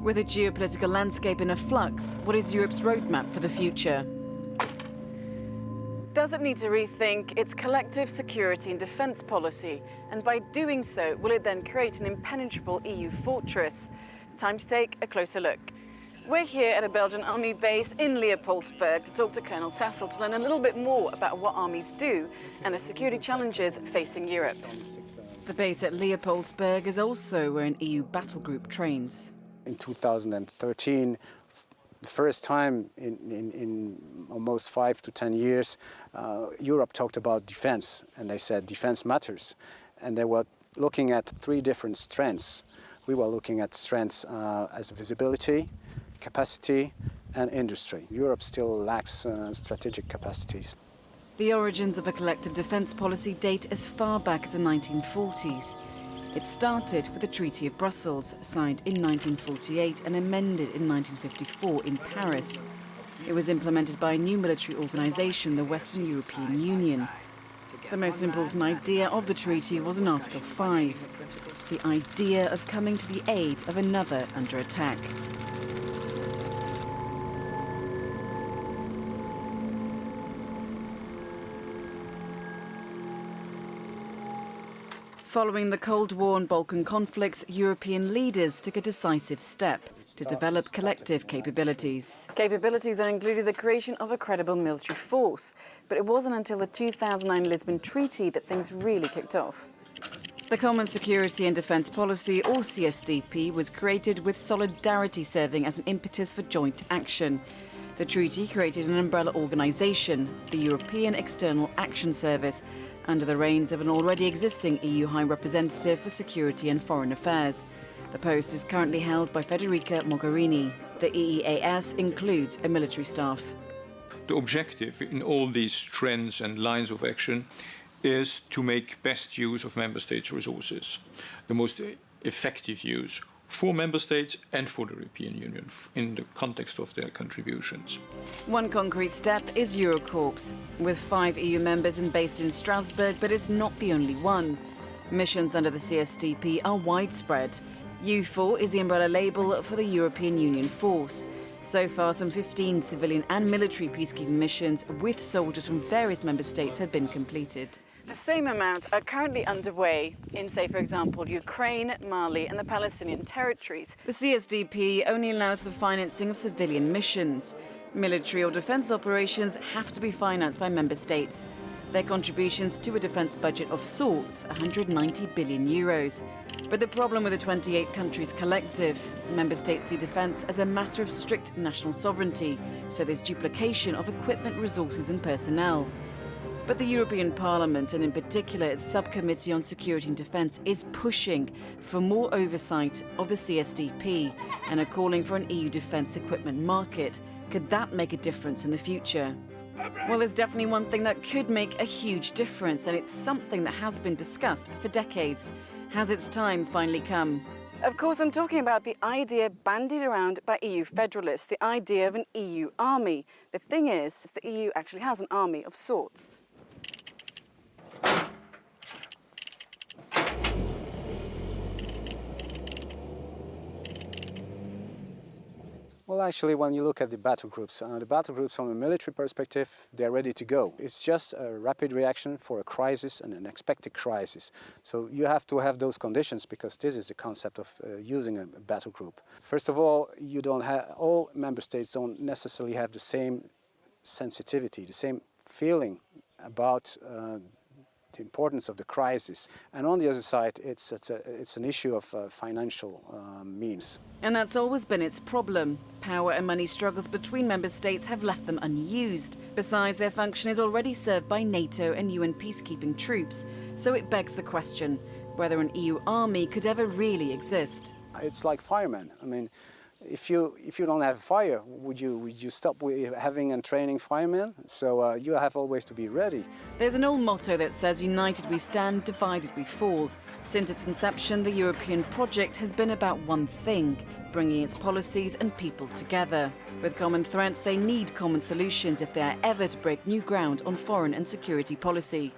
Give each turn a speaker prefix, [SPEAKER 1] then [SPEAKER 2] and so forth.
[SPEAKER 1] With a geopolitical landscape in a flux, what is Europe's roadmap for the future? Does it need to rethink its collective security and defence policy? And by doing so, will it then create an impenetrable EU fortress? Time to take a closer look. We're here at a Belgian army base in Leopoldsburg to talk to Colonel Sassel to learn a little bit more about what armies do and the security challenges facing Europe. The base at Leopoldsburg is also where an EU battle group trains.
[SPEAKER 2] In 2013, the first time in almost 5 to 10 years, Europe talked about defense, and they said defense matters. And they were looking at 3 different strengths. We were looking at strengths as visibility, capacity, and industry. Europe still lacks strategic capacities.
[SPEAKER 1] The origins of a collective defense policy date as far back as the 1940s. It started with the Treaty of Brussels, signed in 1948 and amended in 1954 in Paris. It was implemented by a new military organisation, the Western European Union. The most important idea of the treaty was in Article 5, the idea of coming to the aid of another under attack. Following the Cold War and Balkan conflicts, European leaders took a decisive step to develop collective capabilities. Capabilities that included the creation of a credible military force. But it wasn't until the 2009 Lisbon Treaty that things really kicked off. The Common Security and Defence Policy, or CSDP, was created with solidarity serving as an impetus for joint action. The treaty created an umbrella organisation, the European External Action Service, under the reins of an already existing EU High Representative for Security and Foreign Affairs. The post is currently held by Federica Mogherini. The EEAS includes a military staff.
[SPEAKER 3] The objective in all these trends and lines of action is to make best use of Member States' resources, the most effective use for Member States and for the European Union in the context of their contributions.
[SPEAKER 1] One concrete step is Eurocorps, with 5 EU members and based in Strasbourg, but it's not the only one. Missions under the CSDP are widespread. EU4 is the umbrella label for the European Union force. So far, some 15 civilian and military peacekeeping missions with soldiers from various member states have been completed. The same amount are currently underway in, say, for example, Ukraine, Mali and the Palestinian territories. The CSDP only allows for the financing of civilian missions. Military or defence operations have to be financed by member states. Their contributions to a defence budget of sorts, 190 billion euros. But the problem with the 28 countries collective, member states see defence as a matter of strict national sovereignty, so there's duplication of equipment, resources and personnel. But the European Parliament, and in particular its Subcommittee on Security and Defence, is pushing for more oversight of the CSDP and are calling for an EU defence equipment market. Could that make a difference in the future? Well, there's definitely one thing that could make a huge difference, and it's something that has been discussed for decades. Has its time finally come? Of course, I'm talking about the idea bandied around by EU federalists, the idea of an EU army. The thing is, the EU actually has an army of sorts.
[SPEAKER 2] Well, actually, when you look at the battle groups from a military perspective, they're ready to go. It's just a rapid reaction for a crisis and an expected crisis. So you have to have those conditions, because this is the concept of using a battle group. First of all, all member states don't necessarily have the same sensitivity, the same feeling about the importance of the crisis. And on the other side, it's an issue of financial means.
[SPEAKER 1] And that's always been its problem. Power and money struggles between member states have left them unused. Besides, their function is already served by NATO and UN peacekeeping troops. So it begs the question whether an EU army could ever really exist.
[SPEAKER 2] It's like firemen. I mean, if you don't have fire, would you stop having and training firemen? So you have always to be ready.
[SPEAKER 1] There's an old motto that says, united we stand, divided we fall. Since its inception, the European project has been about one thing, bringing its policies and people together. With common threats, they need common solutions if they are ever to break new ground on foreign and security policy.